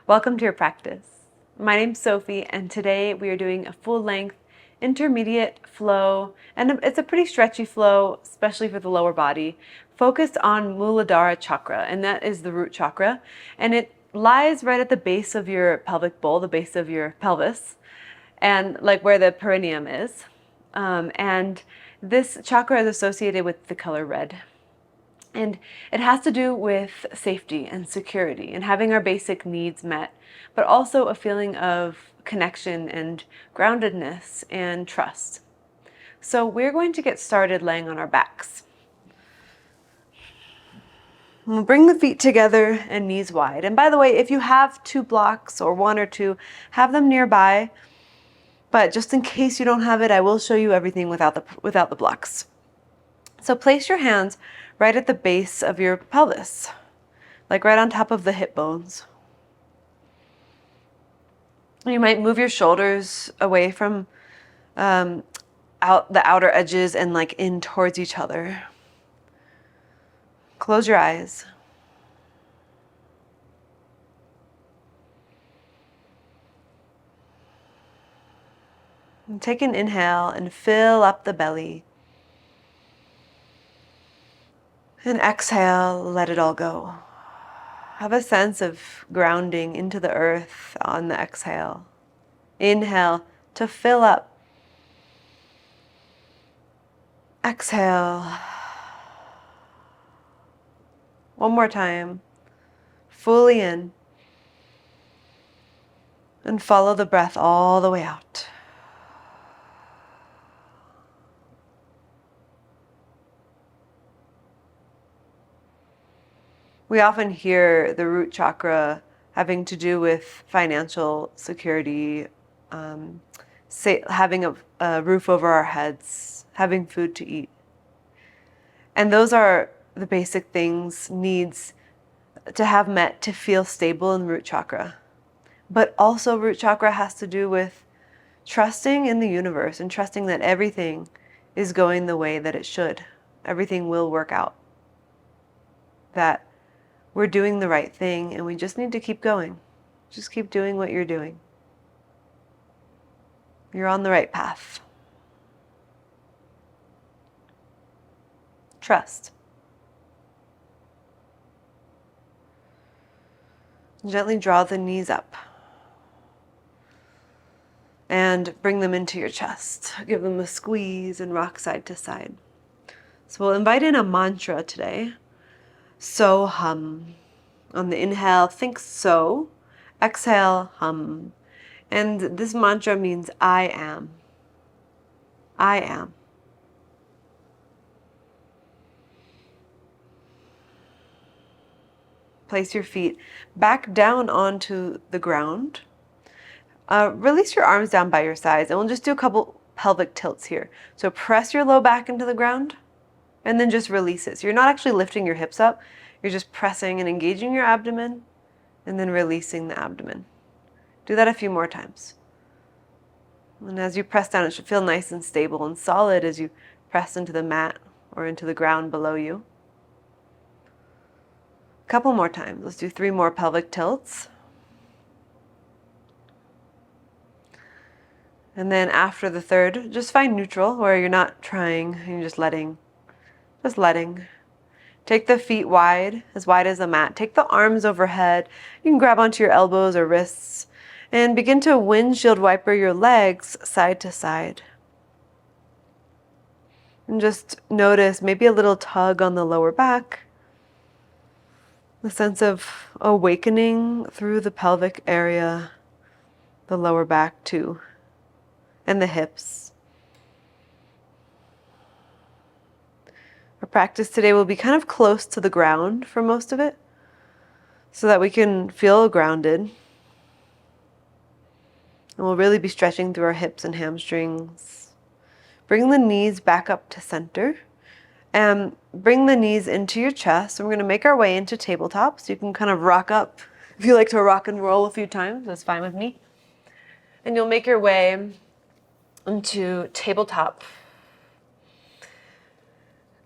Welcome to your practice. My name's Sophie, and today we are doing a full-length intermediate flow, and it's a pretty stretchy flow, especially for the lower body, focused on muladhara chakra, and that is the root chakra, and it lies right at the base of your pelvic bowl, the base of your pelvis, and like where the perineum is. And this chakra is associated with the color red. And it has to do with safety and security and having our basic needs met, but also a feeling of connection and groundedness and trust. So we're going to get started laying on our backs. We'll bring the feet together and knees wide. And by the way, if you have 2 blocks or 1 or 2, have them nearby. But just in case you don't have it, I will show you everything without the blocks. So place your hands right at the base of your pelvis, like right on top of the hip bones. You might move your shoulders away from out the outer edges and like in towards each other. Close your eyes. And take an inhale and fill up the belly. And exhale, let it all go. Have a sense of grounding into the earth on the exhale. Inhale to fill up. Exhale. One more time. Fully in. And follow the breath all the way out. We often hear the root chakra having to do with financial security, having a roof over our heads, having food to eat. And those are the basic things, needs to have met to feel stable in root chakra. But also root chakra has to do with trusting in the universe and trusting that everything is going the way that it should. Everything will work out. That we're doing the right thing and we just need to keep going. Just keep doing what you're doing. You're on the right path. Trust. Gently draw the knees up and bring them into your chest. Give them a squeeze and rock side to side. So we'll invite in a mantra today. So hum. On the inhale, think so. Exhale, hum. And this mantra means I am. I am. Place your feet back down onto the ground. Release your arms down by your sides, and we'll just do a couple pelvic tilts here. So press your low back into the ground, and then just release it. So you're not actually lifting your hips up, you're just pressing and engaging your abdomen, and then releasing the abdomen. Do that a few more times. And as you press down, it should feel nice and stable and solid as you press into the mat or into the ground below you. A couple more times. Let's do 3 more pelvic tilts. And then after the third, just find neutral, where you're not trying, you're just letting. Just letting. Take the feet wide as the mat. Take the arms overhead. You can grab onto your elbows or wrists and begin to windshield wiper your legs side to side. And just notice maybe a little tug on the lower back. The sense of awakening through the pelvic area, the lower back too, and the hips. Our practice today will be kind of close to the ground for most of it, so that we can feel grounded. And we'll really be stretching through our hips and hamstrings. Bring the knees back up to center. And bring the knees into your chest. And we're going to make our way into tabletop. So you can kind of rock up. If you like to rock and roll a few times, that's fine with me. And you'll make your way into tabletop.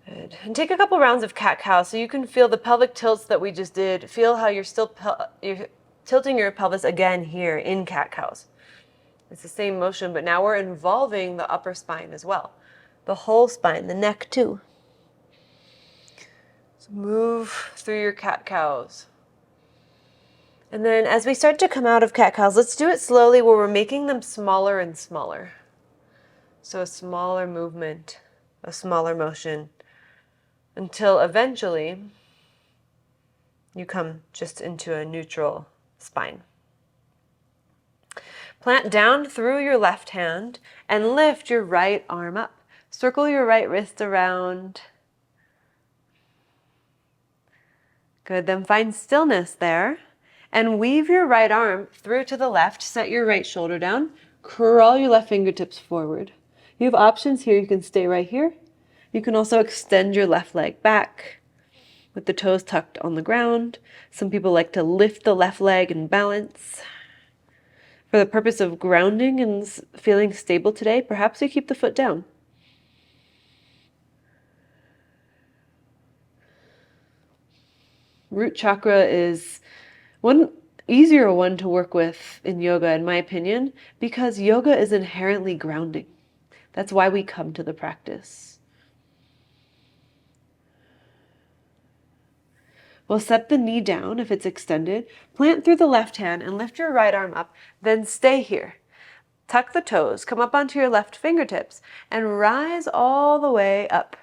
Good. And take a couple rounds of cat-cow so you can feel the pelvic tilts that we just did. Feel how you're still Tilting your pelvis again here in cat-cows. It's the same motion, but now we're involving the upper spine as well. The whole spine, the neck too. So move through your cat-cows. And then as we start to come out of cat-cows, let's do it slowly where we're making them smaller and smaller. So a smaller movement, a smaller motion, until eventually you come just into a neutral spine. Plant down through your left hand and lift your right arm up. Circle your right wrist around. Good, then find stillness there. And weave your right arm through to the left, set your right shoulder down, crawl your left fingertips forward. You have options here. You can stay right here. You can also extend your left leg back with the toes tucked on the ground. Some people like to lift the left leg and balance. For the purpose of grounding and feeling stable today, perhaps you keep the foot down. Root chakra is one easier one to work with in yoga, in my opinion, because yoga is inherently grounding. That's why we come to the practice. We'll set the knee down if it's extended, plant through the left hand and lift your right arm up, then stay here. Tuck the toes, come up onto your left fingertips and rise all the way up.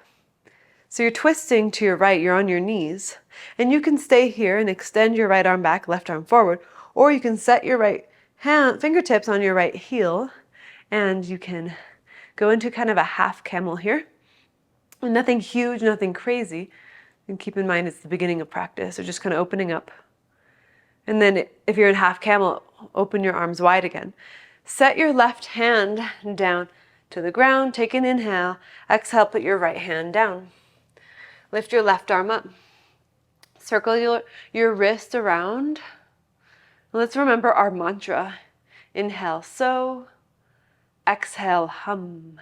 So you're twisting to your right, you're on your knees, and you can stay here and extend your right arm back, left arm forward, or you can set your right hand, fingertips on your right heel, and you can go into kind of a half camel here. And nothing huge, nothing crazy. And keep in mind it's the beginning of practice, so just kind of opening up. And then if you're in half camel, open your arms wide again. Set your left hand down to the ground, take an inhale, exhale, put your right hand down. Lift your left arm up. Circle your wrist around. Let's remember our mantra. Inhale, so. Exhale, hum.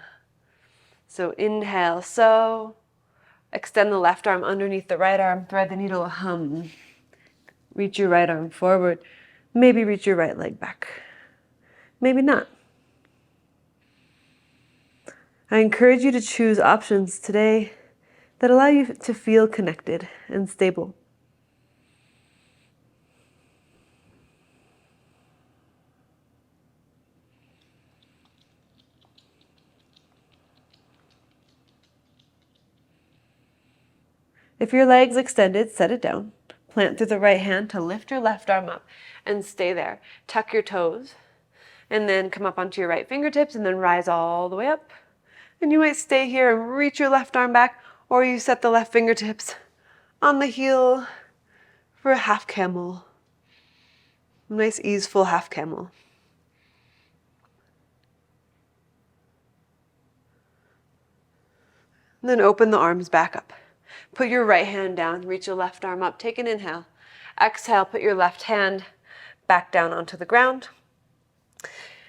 So inhale, so. Extend the left arm underneath the right arm. Thread the needle, hum. Reach your right arm forward. Maybe reach your right leg back. Maybe not. I encourage you to choose options today that allow you to feel connected and stable. If your leg's extended, set it down. Plant through the right hand to lift your left arm up and stay there. Tuck your toes and then come up onto your right fingertips and then rise all the way up. And you might stay here and reach your left arm back, or you set the left fingertips on the heel for a half camel. Nice easeful half camel. And then open the arms back up. Put your right hand down, reach your left arm up, take an inhale. Exhale, put your left hand back down onto the ground.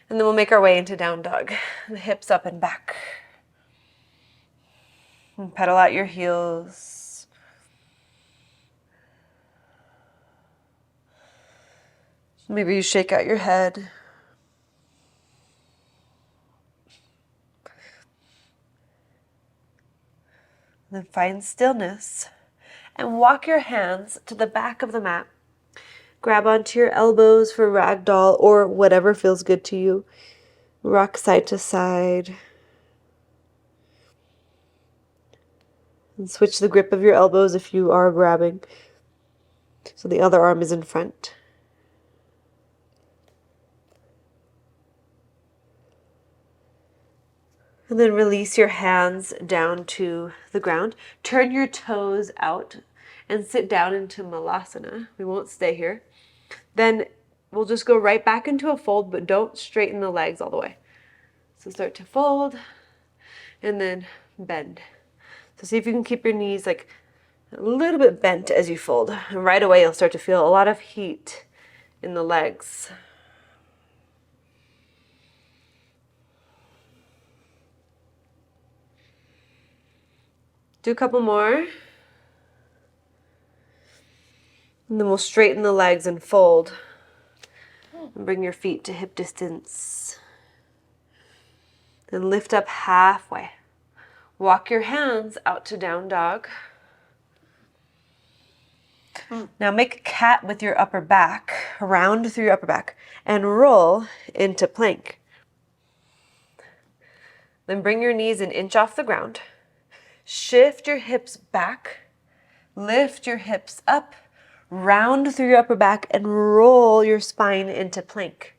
And then we'll make our way into down dog. The hips up and back. And pedal out your heels. Maybe you shake out your head. Then find stillness and walk your hands to the back of the mat. Grab onto your elbows for ragdoll or whatever feels good to you. Rock side to side. And switch the grip of your elbows if you are grabbing, so the other arm is in front. And then release your hands down to the ground. Turn your toes out and sit down into Malasana. We won't stay here. Then we'll just go right back into a fold, but don't straighten the legs all the way. So start to fold and then bend. So see if you can keep your knees like a little bit bent as you fold. And right away you'll start to feel a lot of heat in the legs. Do a couple more. And then we'll straighten the legs and fold. And bring your feet to hip distance. Then lift up halfway. Walk your hands out to down dog. Now make a cat with your upper back, round through your upper back, and roll into plank. Then bring your knees an inch off the ground. Shift your hips back. Lift your hips up, round through your upper back, and roll your spine into plank.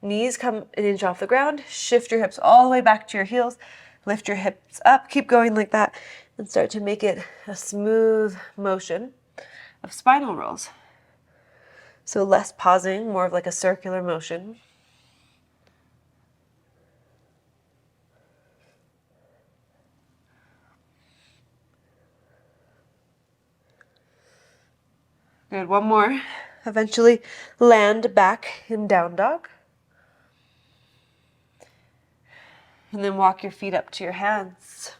Knees come an inch off the ground. Shift your hips all the way back to your heels. Lift your hips up. Keep going like that, and start to make it a smooth motion of spinal rolls. So less pausing, more of like a circular motion. Good, one more. Eventually land back in down dog. And then walk your feet up to your hands.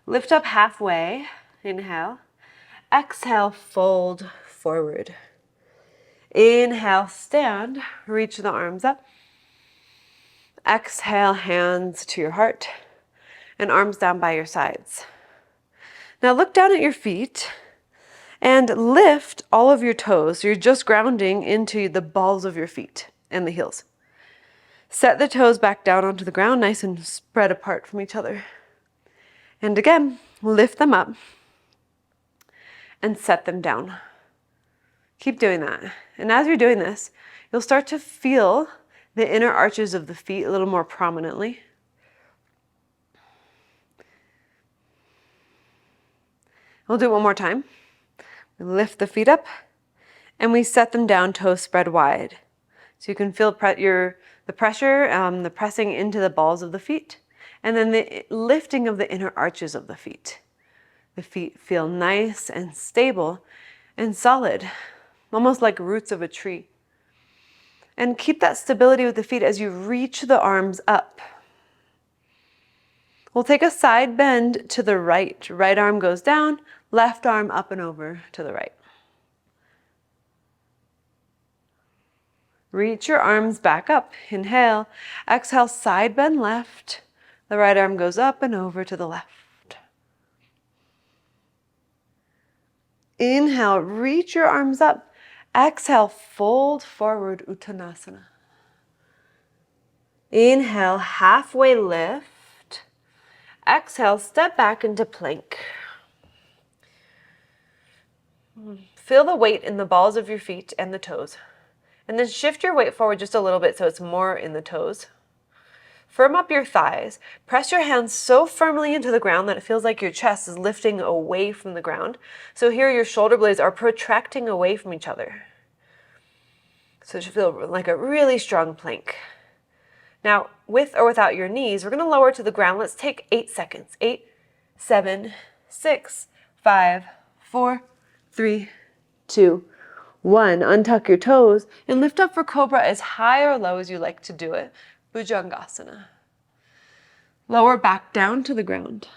Lift up halfway. Inhale. Exhale, fold forward. Inhale, stand. Reach the arms up. Exhale, hands to your heart. And arms down by your sides. Now look down at your feet. And lift all of your toes. You're just grounding into the balls of your feet and the heels. Set the toes back down onto the ground, nice and spread apart from each other. And again, lift them up and set them down. Keep doing that. And as you're doing this, you'll start to feel the inner arches of the feet a little more prominently. We'll do it one more time. We lift the feet up and we set them down, toes spread wide. So you can feel the pressure, the pressing into the balls of the feet, and then the lifting of the inner arches of the feet. The feet feel nice and stable and solid, almost like roots of a tree. And keep that stability with the feet as you reach the arms up. We'll take a side bend to the right. Right arm goes down, left arm up and over to the right. Reach your arms back up. Inhale. Exhale, side bend left. The right arm goes up and over to the left. Inhale, reach your arms up. Exhale, fold forward, Uttanasana. Inhale, halfway lift. Exhale, step back into plank. Feel the weight in the balls of your feet and the toes. And then shift your weight forward just a little bit so it's more in the toes. Firm up your thighs. Press your hands so firmly into the ground that it feels like your chest is lifting away from the ground. So here your shoulder blades are protracting away from each other. So it should feel like a really strong plank. Now, with or without your knees, we're going to lower to the ground. Let's take 8 seconds. 8, 7, 6, 5, 4, 3, 2, 1. Untuck your toes and lift up for cobra as high or low as you like to do it. Bhujangasana. Lower back down to the ground.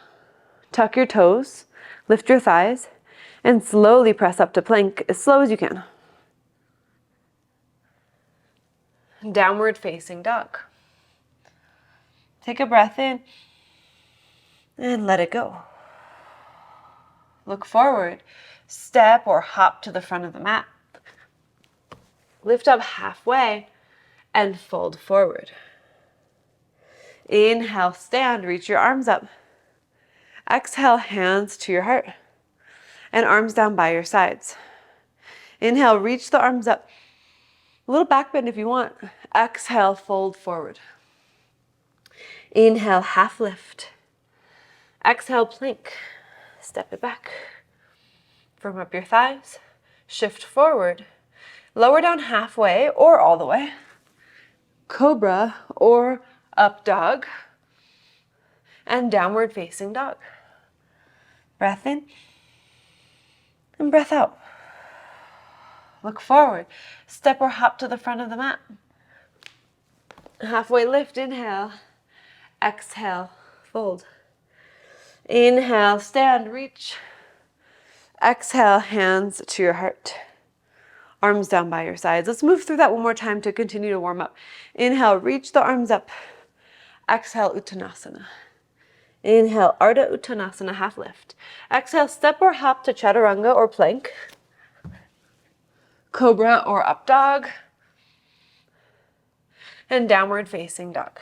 Tuck your toes, lift your thighs, and slowly press up to plank as slow as you can. Downward facing dog. Take a breath in and let it go. Look forward. Step or hop to the front of the mat. Lift up halfway and fold forward. Inhale, stand, reach your arms up. Exhale, hands to your heart and arms down by your sides. Inhale, reach the arms up. A little back bend if you want. Exhale, fold forward. Inhale, half lift. Exhale, plank. Step it back. Firm up your thighs. Shift forward. Lower down halfway or all the way. Cobra or up dog. And downward facing dog. Breath in and breath out. Look forward. Step or hop to the front of the mat. Halfway lift, inhale. Exhale, fold. Inhale, stand, reach. Exhale, hands to your heart. Arms down by your sides. Let's move through that one more time to continue to warm up. Inhale, reach the arms up. Exhale, Uttanasana. Inhale, Ardha Uttanasana, half lift. Exhale, step or hop to Chaturanga or plank. Cobra or up dog. And downward facing dog.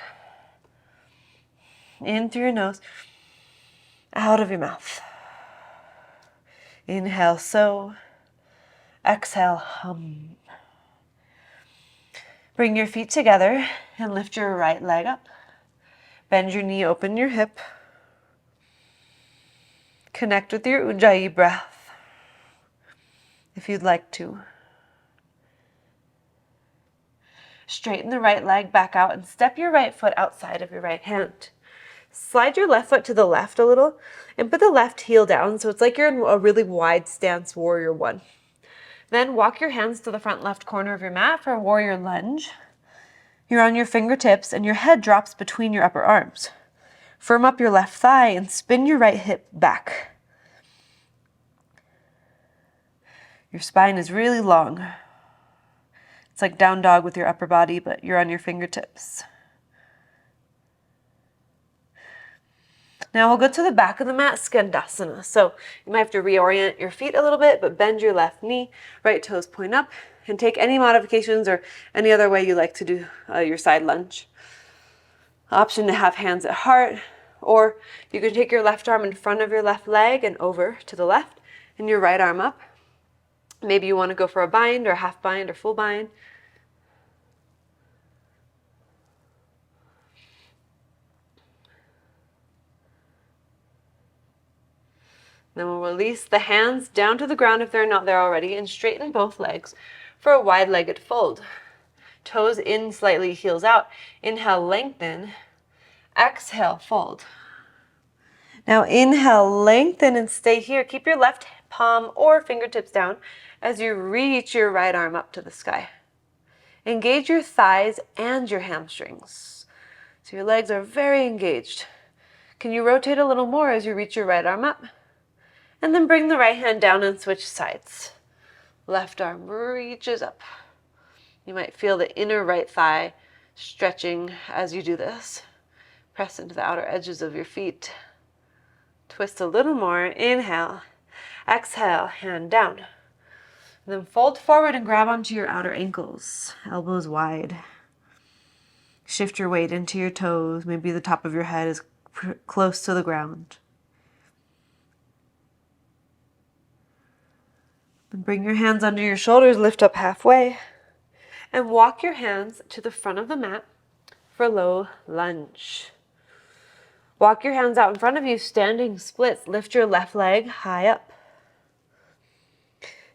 In through your nose, out of your mouth. Inhale, so. Exhale, hum. Bring your feet together and lift your right leg up. Bend your knee, open your hip. Connect with your Ujjayi breath if you'd like to. Straighten the right leg back out and step your right foot outside of your right hand. Slide your left foot to the left a little and put the left heel down so it's like you're in a really wide stance, warrior one. Then walk your hands to the front left corner of your mat for a warrior lunge. You're on your fingertips and your head drops between your upper arms. Firm up your left thigh and spin your right hip back. Your spine is really long. It's like down dog with your upper body, but you're on your fingertips. Now we'll go to the back of the mat, Skandasana. So you might have to reorient your feet a little bit, but bend your left knee, right toes point up, and take any modifications or any other way you like to do your side lunge. Option to have hands at heart, or you can take your left arm in front of your left leg and over to the left, and your right arm up. Maybe you want to go for a bind or half bind or full bind. Then we'll release the hands down to the ground if they're not there already and straighten both legs for a wide-legged fold. Toes in slightly, heels out. Inhale, lengthen. Exhale, fold. Now inhale, lengthen and stay here. Keep your left palm or fingertips down as you reach your right arm up to the sky. Engage your thighs and your hamstrings. So your legs are very engaged. Can you rotate a little more as you reach your right arm up? And then bring the right hand down and switch sides. Left arm reaches up. You might feel the inner right thigh stretching as you do this. Press into the outer edges of your feet. Twist a little more. Inhale. Exhale, hand down. And then fold forward and grab onto your outer ankles. Elbows wide. Shift your weight into your toes. Maybe the top of your head is close to the ground. And bring your hands under your shoulders, lift up halfway, and walk your hands to the front of the mat for low lunge. Walk your hands out in front of you, standing splits. Lift your left leg high up.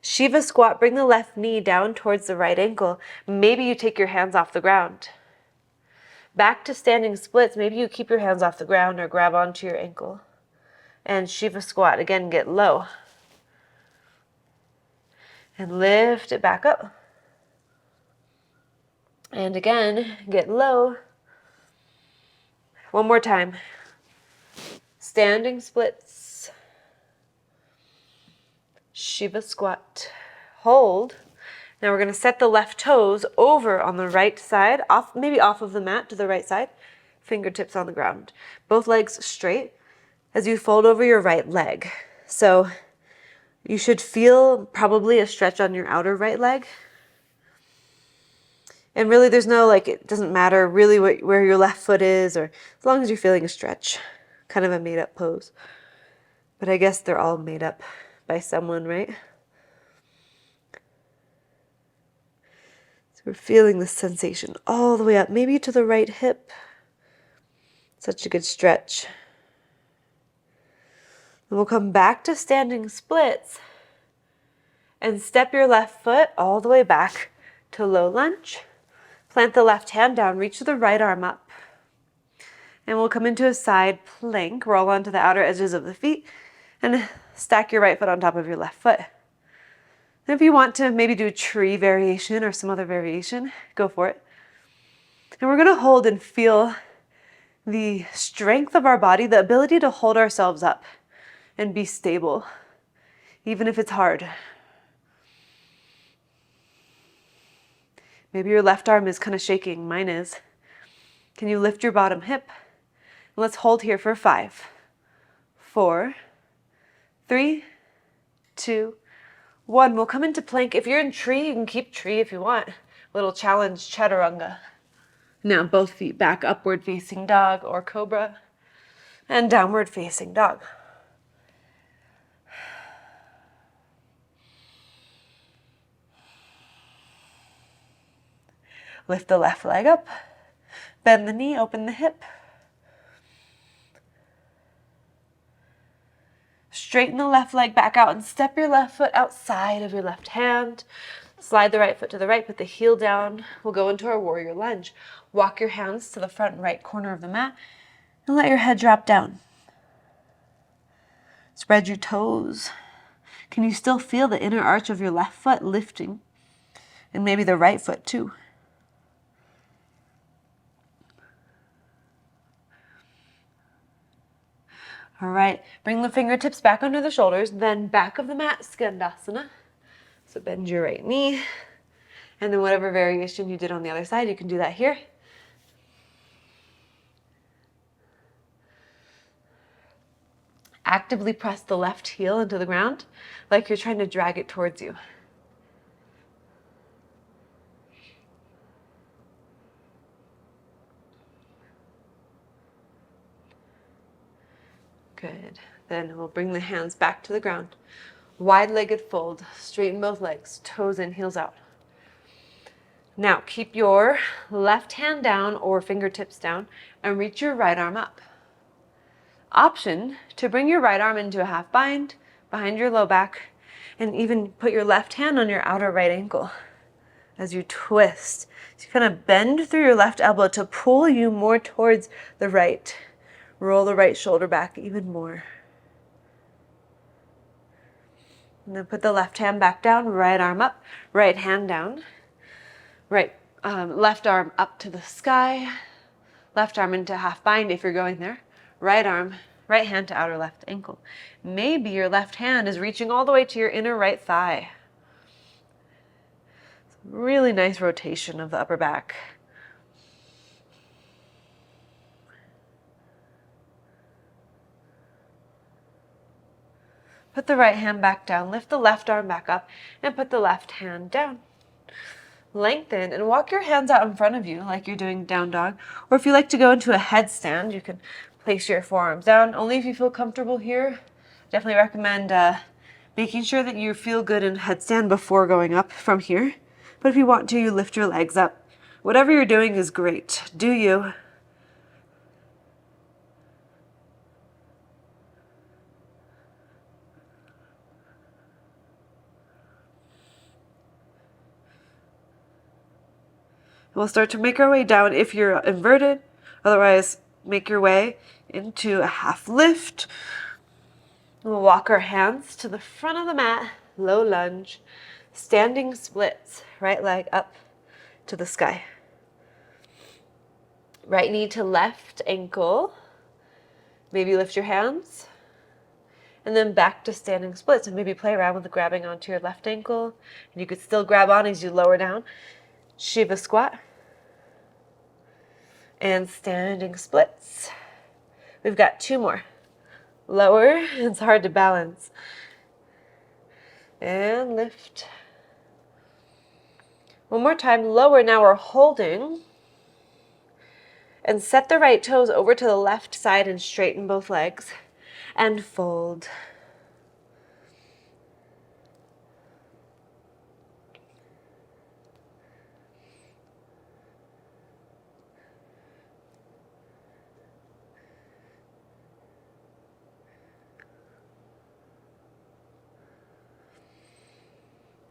Shiva squat, bring the left knee down towards the right ankle. Maybe you take your hands off the ground. Back to standing splits. Maybe you keep your hands off the ground or grab onto your ankle. And Shiva squat, again, get low. And lift it back up. And again, get low. One more time. Standing splits. Shiva squat. Hold. Now we're going to set the left toes over on the right side, maybe off of the mat to the right side. Fingertips on the ground. Both legs straight as you fold over your right leg. So you should feel probably a stretch on your outer right leg. And really there's no, it doesn't matter really where your left foot is, or as long as you're feeling a stretch. Kind of a made up pose. But I guess they're all made up by someone, right? So we're feeling this sensation all the way up, maybe to the right hip. Such a good stretch. And we'll come back to standing splits and step your left foot all the way back to low lunge. Plant the left hand down, reach the right arm up. And we'll come into a side plank, roll onto the outer edges of the feet, and stack your right foot on top of your left foot. And if you want to maybe do a tree variation or some other variation, go for it. And we're going to hold and feel the strength of our body, the ability to hold ourselves up and be stable, even if it's hard. Maybe your left arm is kind of shaking. Mine is. Can you lift your bottom hip? Let's hold here for 5, 4, 3, 2, 1. We'll come into plank. If you're in tree, you can keep tree if you want. Little challenge chaturanga. Now both feet back, upward facing dog or cobra, and downward facing dog. Lift the left leg up, bend the knee, open the hip. Straighten the left leg back out and step your left foot outside of your left hand. Slide the right foot to the right, put the heel down. We'll go into our warrior lunge. Walk your hands to the front right corner of the mat and let your head drop down. Spread your toes. Can you still feel the inner arch of your left foot lifting? And maybe the right foot too. All right, bring the fingertips back under the shoulders, then back of the mat, Skandasana. So bend your right knee, and then whatever variation you did on the other side, you can do that here. Actively press the left heel into the ground, like you're trying to drag it towards you. Good. Then we'll bring the hands back to the ground. Wide-legged fold, straighten both legs, toes in, heels out. Now keep your left hand down or fingertips down and reach your right arm up. Option to bring your right arm into a half bind behind your low back and even put your left hand on your outer right ankle as you twist. So you kind of bend through your left elbow to pull you more towards the right. Roll the right shoulder back even more. And then put the left hand back down, right arm up, right hand down. Left arm up to the sky. Left arm into half bind if you're going there. Right arm, right hand to outer left ankle. Maybe your left hand is reaching all the way to your inner right thigh. Really nice rotation of the upper back. Put the right hand back down, lift the left arm back up, and put the left hand down. Lengthen and walk your hands out in front of you like you're doing down dog. Or if you like to go into a headstand, you can place your forearms down. Only if you feel comfortable here. Definitely recommend making sure that you feel good in headstand before going up from here. But if you want to, you lift your legs up. Whatever you're doing is great. Do you? We'll start to make our way down if you're inverted. Otherwise, make your way into a half lift. We'll walk our hands to the front of the mat, low lunge, standing splits, right leg up to the sky. Right knee to left ankle. Maybe lift your hands. And then back to standing splits. And maybe play around with grabbing onto your left ankle. And you could still grab on as you lower down. Shiva squat. And standing splits. We've got 2 more. Lower, it's hard to balance. And lift. One more time, lower. Now we're holding. And set the right toes over to the left side and straighten both legs. And fold.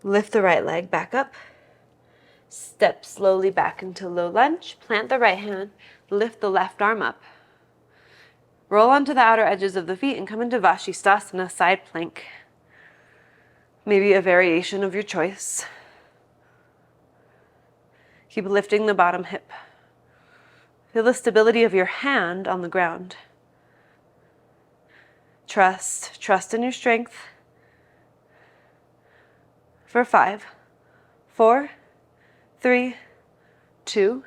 Lift the right leg back up. Step slowly back into low lunge. Plant the right hand. Lift the left arm up. Roll onto the outer edges of the feet and come into Vashisthasana, side plank. Maybe a variation of your choice. Keep lifting the bottom hip. Feel the stability of your hand on the ground. Trust in your strength. For 5, 4, 3, 2,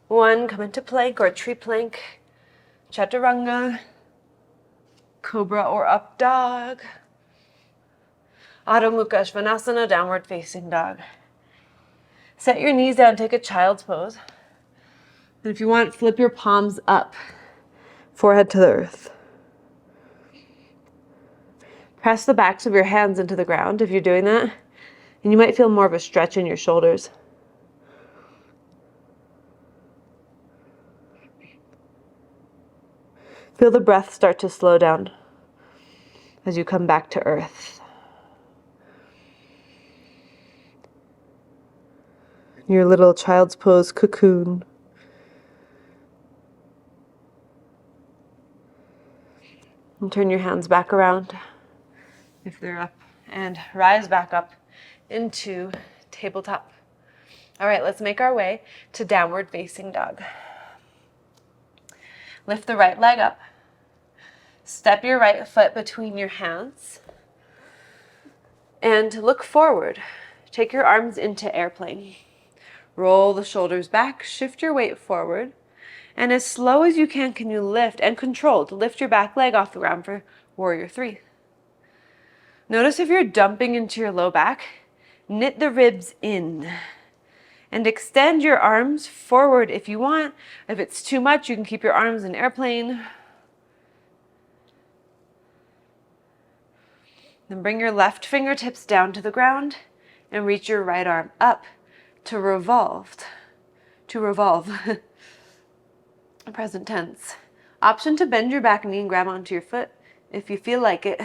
1. Come into plank or tree plank, chaturanga, cobra or up dog, Adho Mukha Svanasana, downward facing dog. Set your knees down, take a child's pose. And if you want, flip your palms up, forehead to the earth. Press the backs of your hands into the ground if you're doing that, and you might feel more of a stretch in your shoulders. Feel the breath start to slow down as you come back to earth. Your little child's pose cocoon. And turn your hands back around if they're up, and rise back up into tabletop. All right, let's make our way to downward facing dog. Lift the right leg up. Step your right foot between your hands and look forward. Take your arms into airplane. Roll the shoulders back, shift your weight forward, and as slow as you can you lift, and controlled, lift your back leg off the ground for warrior 3. Notice if you're dumping into your low back, knit the ribs in and extend your arms forward if you want. If it's too much, you can keep your arms in airplane. Then bring your left fingertips down to the ground and reach your right arm up to revolve. Present tense. Option to bend your back knee and grab onto your foot if you feel like it.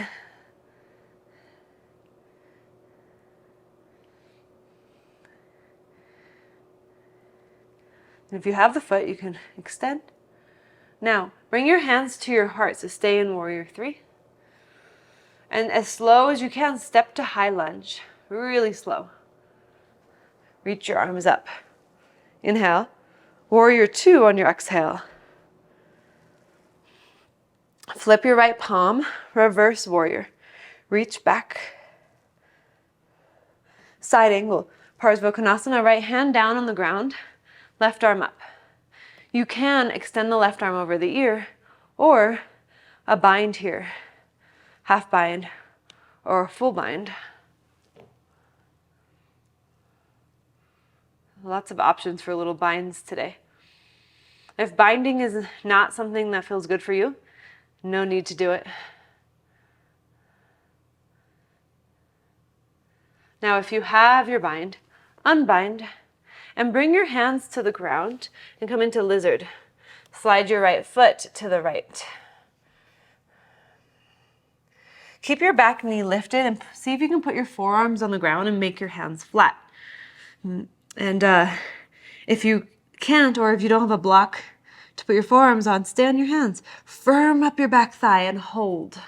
And if you have the foot, you can extend. Now, bring your hands to your heart, so stay in warrior 3. And as slow as you can, step to high lunge. Really slow. Reach your arms up. Inhale. Warrior 2 on your exhale. Flip your right palm, reverse warrior. Reach back. Side angle. Parsvakonasana, right hand down on the ground, left arm up. You can extend the left arm over the ear, or a bind here, half bind, or a full bind. Lots of options for little binds today. If binding is not something that feels good for you, no need to do it. Now, if you have your bind, unbind and bring your hands to the ground and come into lizard. Slide your right foot to the right. Keep your back knee lifted and see if you can put your forearms on the ground and make your hands flat. And if you can't, or if you don't have a block to put your forearms on, stay on your hands. Firm up your back thigh and hold.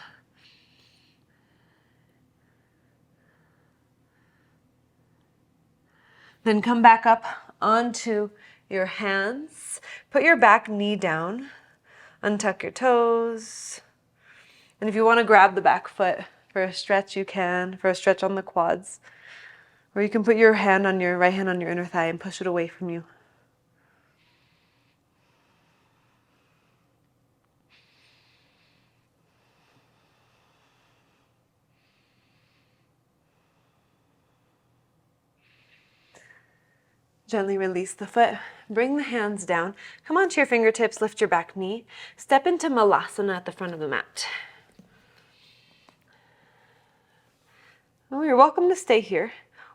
Then come back up onto your hands. Put your back knee down. Untuck your toes. And if you want to grab the back foot for a stretch, you can, for a stretch on the quads. Or you can put your hand on your right hand on your inner thigh and push it away from you. Gently release the foot. Bring the hands down. Come onto your fingertips, lift your back knee. Step into malasana at the front of the mat. Well, you're welcome to stay here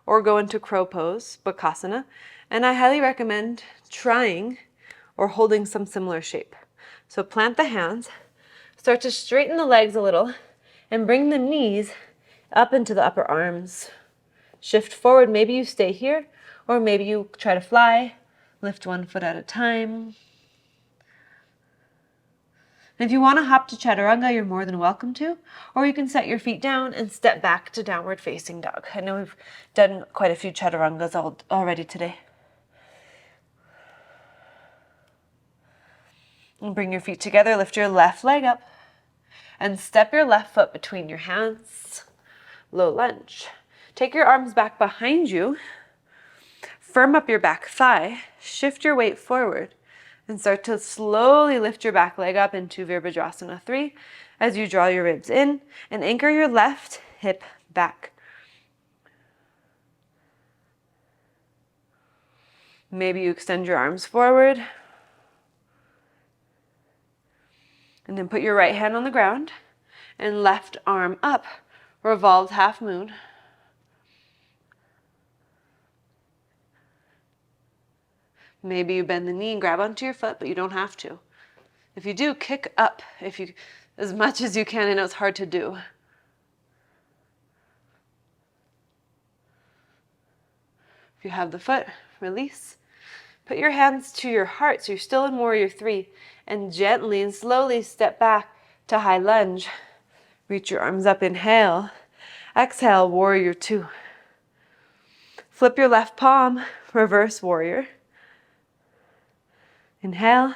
or go into crow pose, bakasana, and I highly recommend trying or holding some similar shape. So plant the hands, start to straighten the legs a little, and bring the knees up into the upper arms. Shift forward, maybe you stay here, or maybe you try to fly, lift one foot at a time. And if you want to hop to chaturanga, you're more than welcome to, or you can set your feet down and step back to downward facing dog. I know we've done quite a few chaturangas already today. And bring your feet together, lift your left leg up, and step your left foot between your hands. Low lunge. Take your arms back behind you. Firm up your back thigh, shift your weight forward and start to slowly lift your back leg up into Virabhadrasana 3 as you draw your ribs in and anchor your left hip back. Maybe you extend your arms forward and then put your right hand on the ground and left arm up, revolved half moon. Maybe you bend the knee and grab onto your foot, but you don't have to. If you do, kick up as much as you can. I know it's hard to do. If you have the foot, release. Put your hands to your heart, so you're still in Warrior 3, and gently and slowly step back to high lunge. Reach your arms up, inhale. Exhale, Warrior 2. Flip your left palm, reverse warrior. Inhale,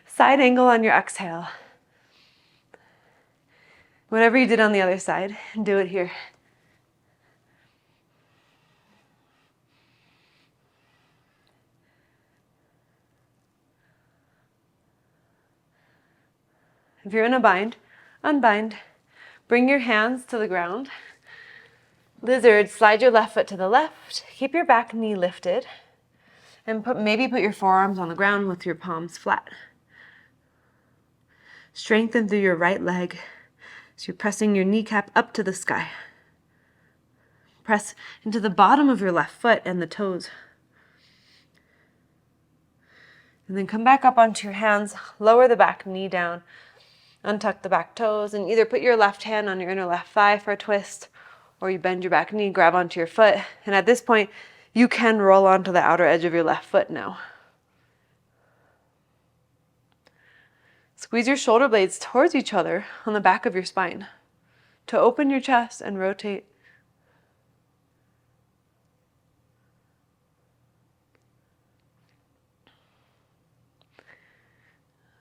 side angle on your exhale. Whatever you did on the other side, do it here. If you're in a bind, unbind. Bring your hands to the ground. Lizard, slide your left foot to the left. Keep your back knee lifted. And maybe put your forearms on the ground with your palms flat. Strengthen through your right leg so you're pressing your kneecap up to the sky. Press into the bottom of your left foot and the toes. And then come back up onto your hands, lower the back knee down, untuck the back toes, and either put your left hand on your inner left thigh for a twist, or you bend your back knee, grab onto your foot, and at this point, you can roll onto the outer edge of your left foot now. Squeeze your shoulder blades towards each other on the back of your spine to open your chest and rotate.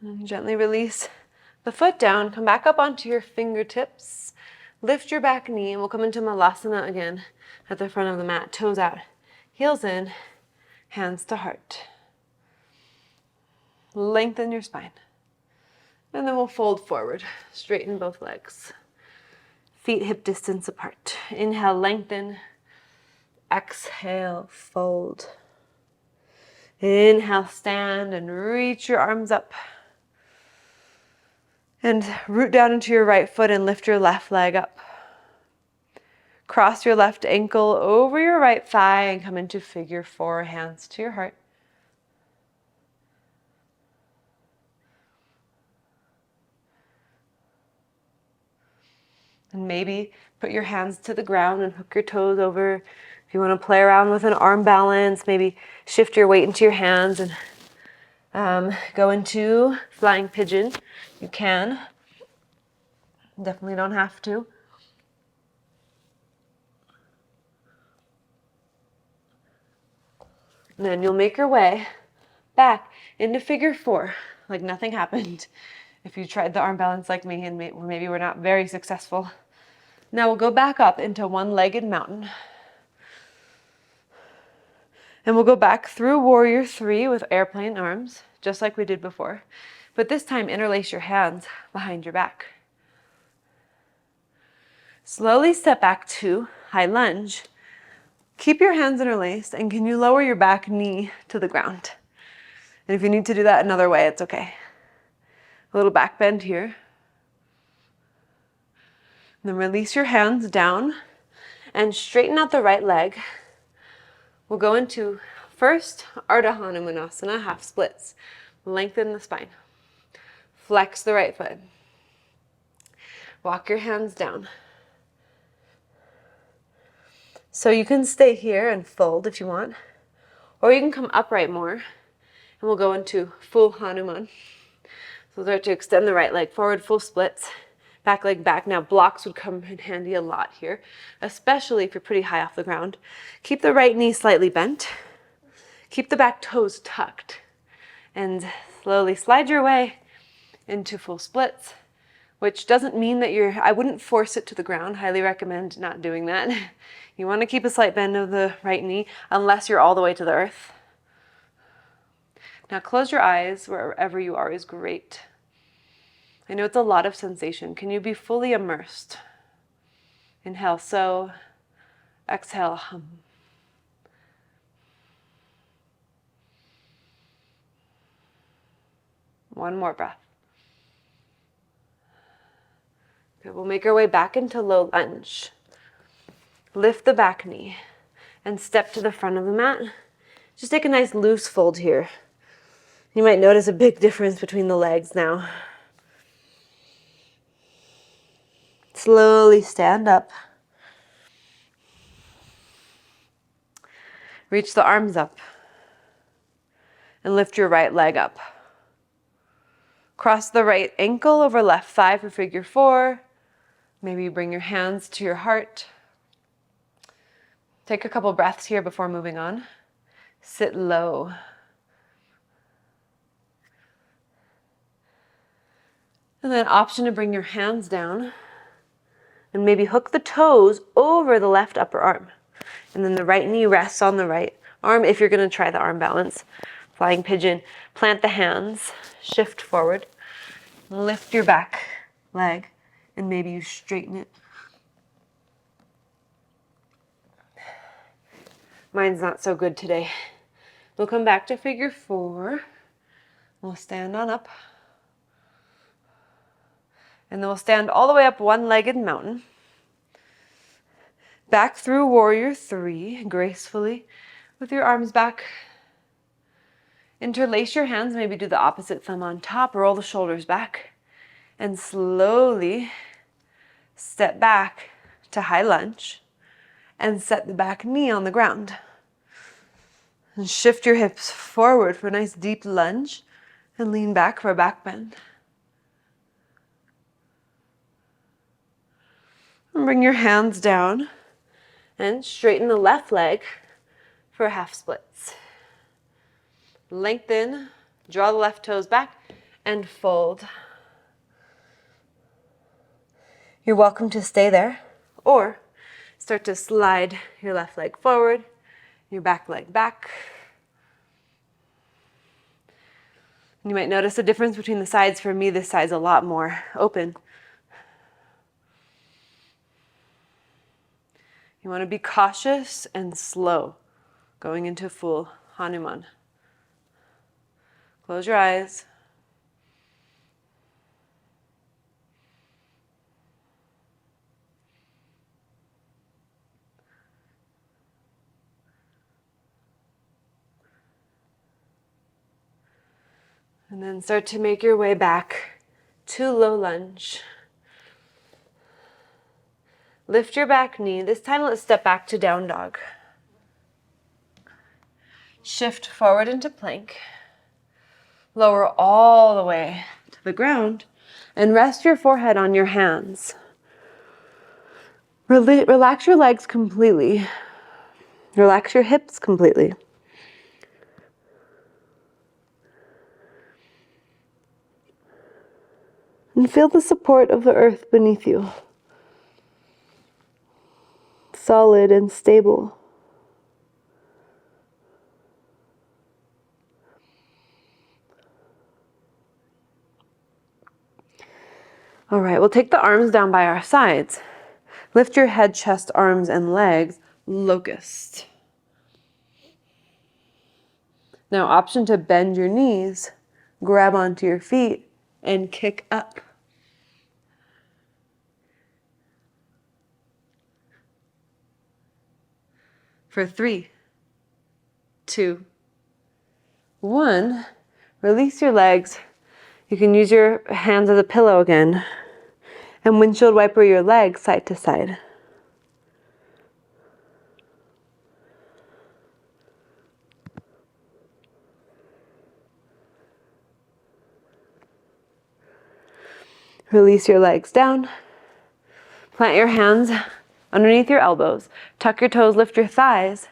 And gently release the foot down. Come back up onto your fingertips. Lift your back knee, and we'll come into Malasana again at the front of the mat. Toes out. Heels in, hands to heart. Lengthen your spine. And then we'll fold forward. Straighten both legs. Feet hip distance apart. Inhale, lengthen. Exhale, fold. Inhale, stand and reach your arms up. And root down into your right foot and lift your left leg up. Cross your left ankle over your right thigh and come into figure 4, hands to your heart. And maybe put your hands to the ground and hook your toes over. If you want to play around with an arm balance, maybe shift your weight into your hands and go into flying pigeon. You can. Definitely don't have to. And then you'll make your way back into figure 4, like nothing happened. If you tried the arm balance like me and maybe we're not very successful. Now we'll go back up into one-legged mountain. And we'll go back through Warrior 3 with airplane arms, just like we did before. But this time, interlace your hands behind your back. Slowly step back to high lunge. Keep your hands interlaced, and can you lower your back knee to the ground? And if you need to do that another way, it's okay. A little back bend here. And then release your hands down and straighten out the right leg. We'll go into first Ardha Hanumanasana, half splits. Lengthen the spine. Flex the right foot. Walk your hands down. So you can stay here and fold if you want, or you can come upright more, and we'll go into full Hanuman. So start to extend the right leg forward, full splits, back leg back. Now blocks would come in handy a lot here, especially if you're pretty high off the ground. Keep the right knee slightly bent. Keep the back toes tucked, and slowly slide your way into full splits, which doesn't mean that I wouldn't force it to the ground. Highly recommend not doing that. You want to keep a slight bend of the right knee unless you're all the way to the earth. Now close your eyes wherever you are is great. I know it's a lot of sensation. Can you be fully immersed? Inhale, so. Exhale, hum. One more breath. Okay, we'll make our way back into low lunge. Lift the back knee and step to the front of the mat. Just take a nice loose fold here. You might notice a big difference between the legs now. Slowly stand up. Reach the arms up and lift your right leg up. Cross the right ankle over left thigh for figure 4. Maybe bring your hands to your heart. Take a couple breaths here before moving on. Sit low. And then option to bring your hands down and maybe hook the toes over the left upper arm. And then the right knee rests on the right arm if you're going to try the arm balance. Flying pigeon. Plant the hands. Shift forward. Lift your back leg and maybe you straighten it. Mine's not so good today. We'll come back to figure 4. We'll stand on up. And then we'll stand all the way up one-legged mountain. Back through warrior 3, gracefully, with your arms back. Interlace your hands, maybe do the opposite thumb on top, roll the shoulders back, and slowly step back to high lunge, and set the back knee on the ground. And shift your hips forward for a nice deep lunge, and lean back for a back bend. And bring your hands down and straighten the left leg for half splits. Lengthen, draw the left toes back, and fold. You're welcome to stay there, or start to slide your left leg forward, your back leg back. You might notice a difference between the sides. For me, this side's a lot more open. You want to be cautious and slow going into full Hanuman. Close your eyes. And then start to make your way back to low lunge. Lift your back knee. This time let's step back to down dog. Shift forward into plank. Lower all the way to the ground and rest your forehead on your hands. Relax your legs completely. Relax your hips completely. And feel the support of the earth beneath you. Solid and stable. All right, we'll take the arms down by our sides. Lift your head, chest, arms, and legs. Locust. Now, option to bend your knees, grab onto your feet, and kick up. For 3, 2, 1, release your legs. You can use your hands as a pillow again. And windshield wiper your legs side to side. Release your legs down. Plant your hands underneath your elbows. Tuck your toes, lift your thighs,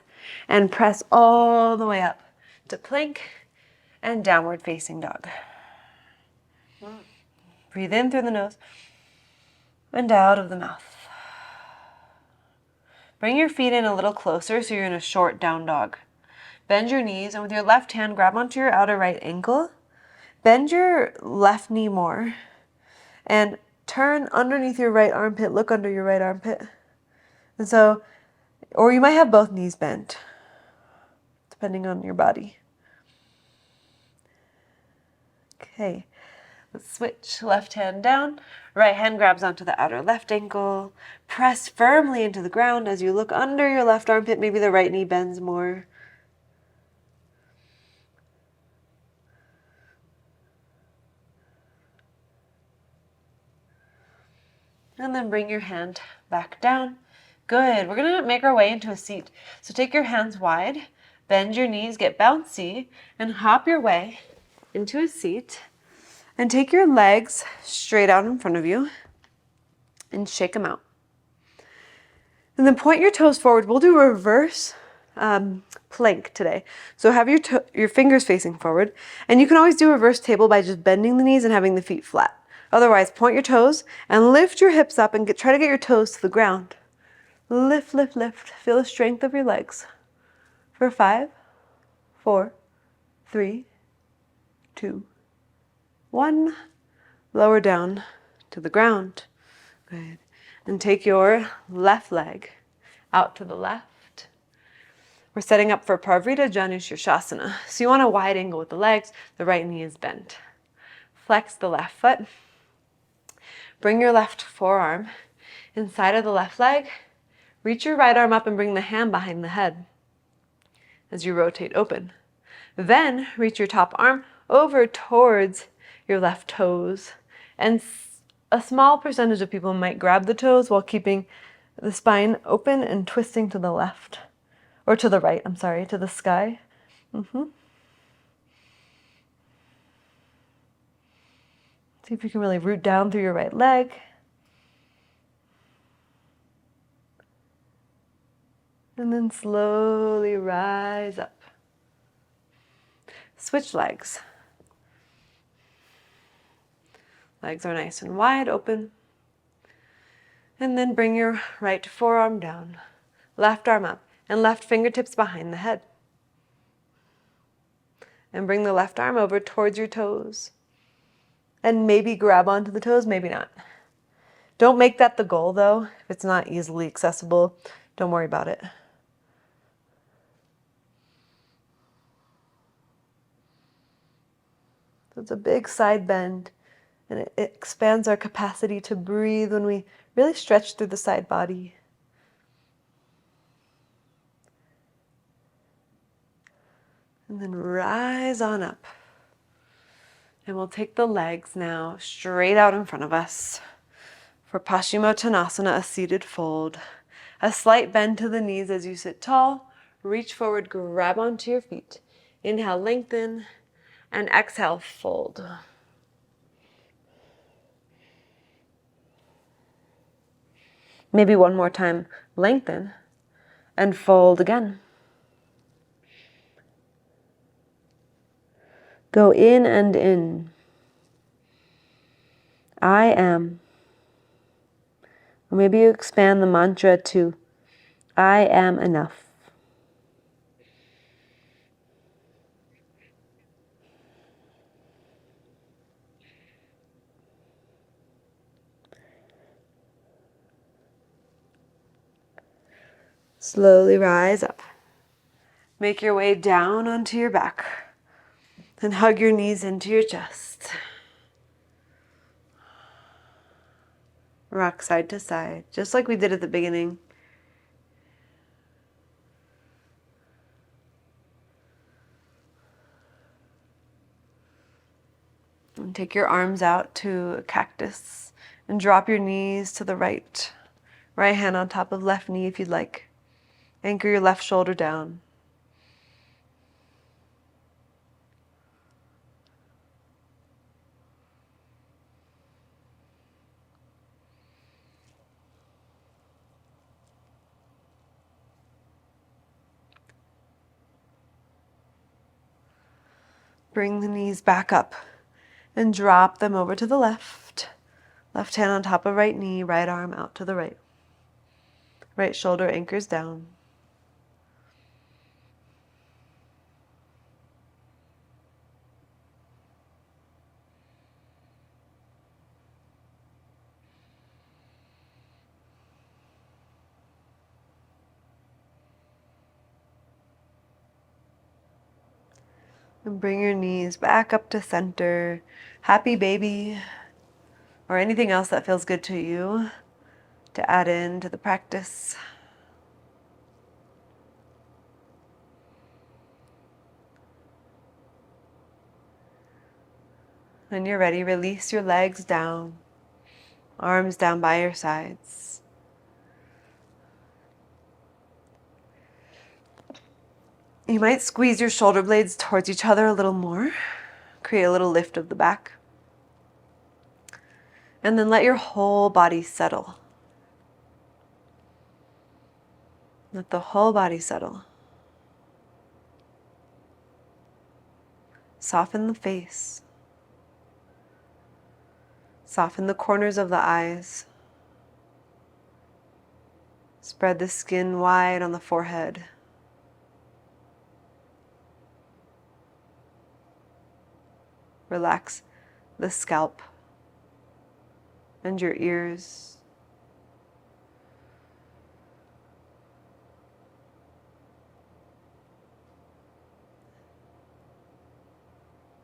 and press all the way up to plank and downward facing dog. Breathe in through the nose and out of the mouth. Bring your feet in a little closer so you're in a short down dog. Bend your knees, and with your left hand, grab onto your outer right ankle. Bend your left knee more, and turn underneath your right armpit. Look under your right armpit. And so, or you might have both knees bent, depending on your body. Okay, let's switch. Left hand down, right hand grabs onto the outer left ankle. Press firmly into the ground as you look under your left armpit. Maybe the right knee bends more. And then bring your hand back down. Good. We're going to make our way into a seat. So take your hands wide, bend your knees, get bouncy, and hop your way into a seat. And take your legs straight out in front of you and shake them out. And then point your toes forward. We'll do a reverse plank today. So have your fingers facing forward. And you can always do a reverse table by just bending the knees and having the feet flat. Otherwise, point your toes and lift your hips up and try to get your toes to the ground. Lift, lift, lift. Feel the strength of your legs. For 5, 4, 3, 2, 1. Lower down to the ground. Good. And take your left leg out to the left. We're setting up for Parvrita Janushirshasana. So you want a wide angle with the legs. The right knee is bent. Flex the left foot. Bring your left forearm inside of the left leg. Reach your right arm up and bring the hand behind the head as you rotate open. Then reach your top arm over towards your left toes. And a small percentage of people might grab the toes while keeping the spine open and twisting to the left. Or to the right, to the sky. See if you can really root down through your right leg. And then slowly rise up. Switch legs. Legs are nice and wide open. And then bring your right forearm down, left arm up, and left fingertips behind the head. And bring the left arm over towards your toes. And maybe grab onto the toes, maybe not. Don't make that the goal though. If it's not easily accessible, don't worry about it. So it's a big side bend, and it expands our capacity to breathe when we really stretch through the side body. And then rise on up. And we'll take the legs now straight out in front of us for Paschimottanasana, a seated fold. A slight bend to the knees as you sit tall. Reach forward, grab onto your feet. Inhale, lengthen, and exhale, fold. Maybe one more time, lengthen, and fold again. Go in and in. I am. Or maybe you expand the mantra to I am enough. Slowly rise up. Make your way down onto your back. And hug your knees into your chest. Rock side to side, just like we did at the beginning. And take your arms out to a cactus and drop your knees to the right. Right hand on top of left knee if you'd like. Anchor your left shoulder down. Bring the knees back up and drop them over to the left. Left hand on top of right knee, right arm out to the right. Right shoulder anchors down. And bring your knees back up to center. Happy baby, or anything else that feels good to you to add in to the practice. When you're ready, release your legs down, arms down by your sides. You might squeeze your shoulder blades towards each other a little more, create a little lift of the back. And then let your whole body settle. Let the whole body settle. Soften the face. Soften the corners of the eyes. Spread the skin wide on the forehead. Relax the scalp and your ears.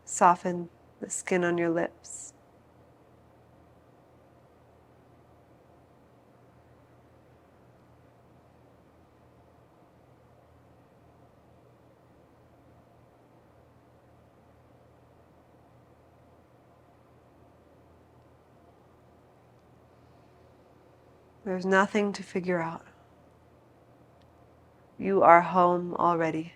Soften the skin on your lips. There's nothing to figure out. You are home already.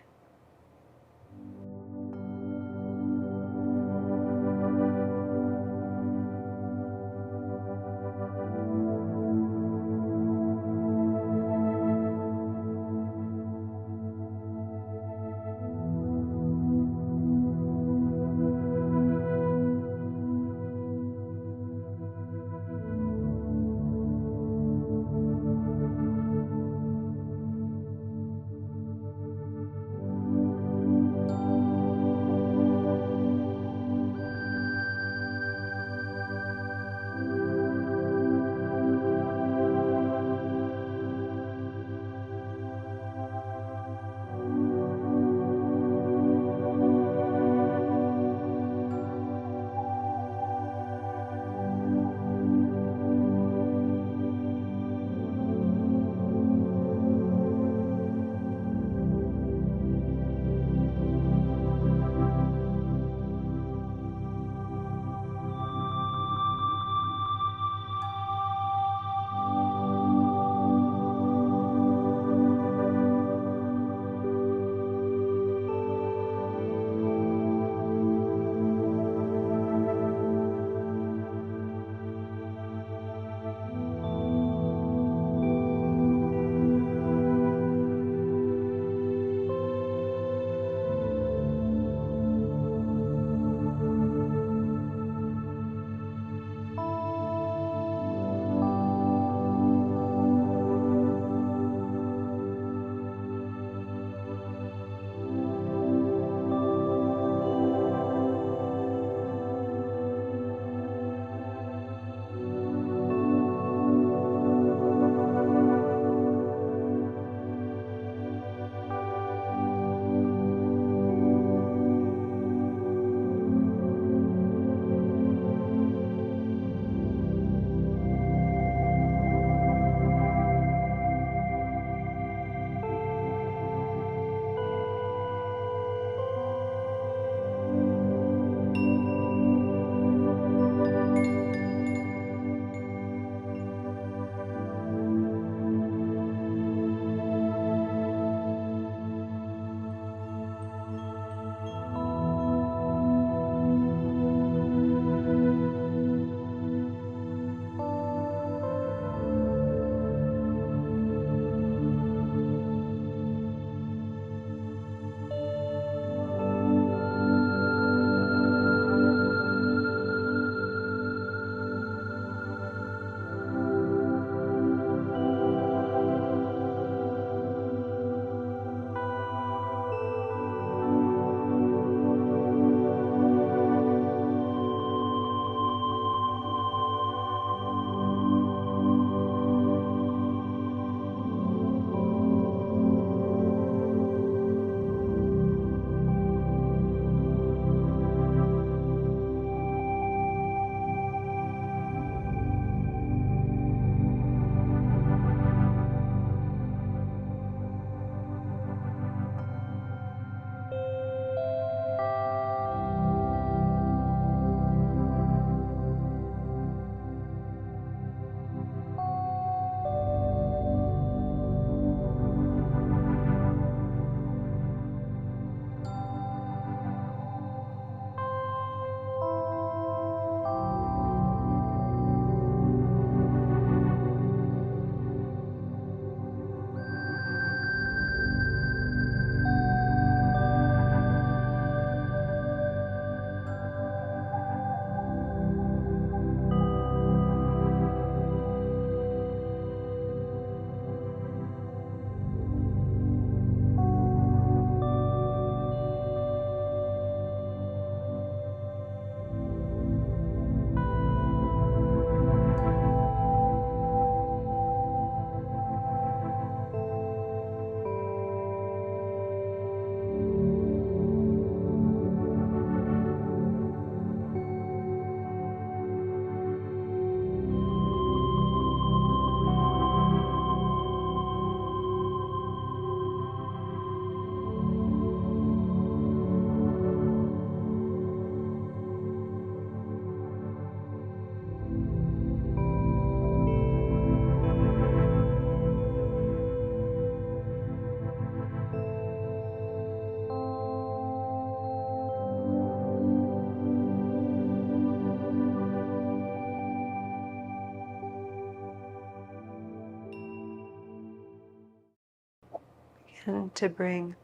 and to bring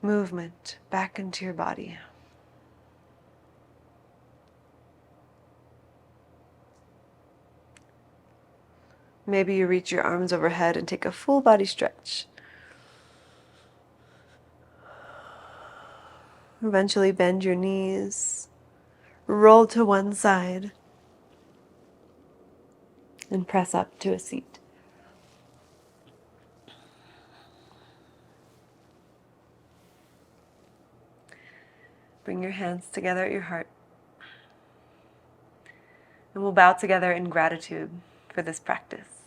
movement back into your body. Maybe you reach your arms overhead and take a full body stretch. Eventually bend your knees, roll to one side, and press up to a seat. Bring your hands together at your heart. And we'll bow together in gratitude for this practice.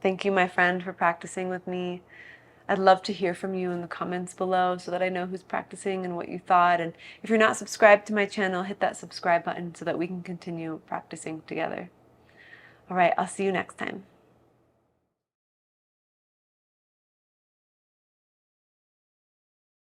Thank you, my friend, for practicing with me. I'd love to hear from you in the comments below so that I know who's practicing and what you thought. And if you're not subscribed to my channel, hit that subscribe button so that we can continue practicing together. All right, I'll see you next time.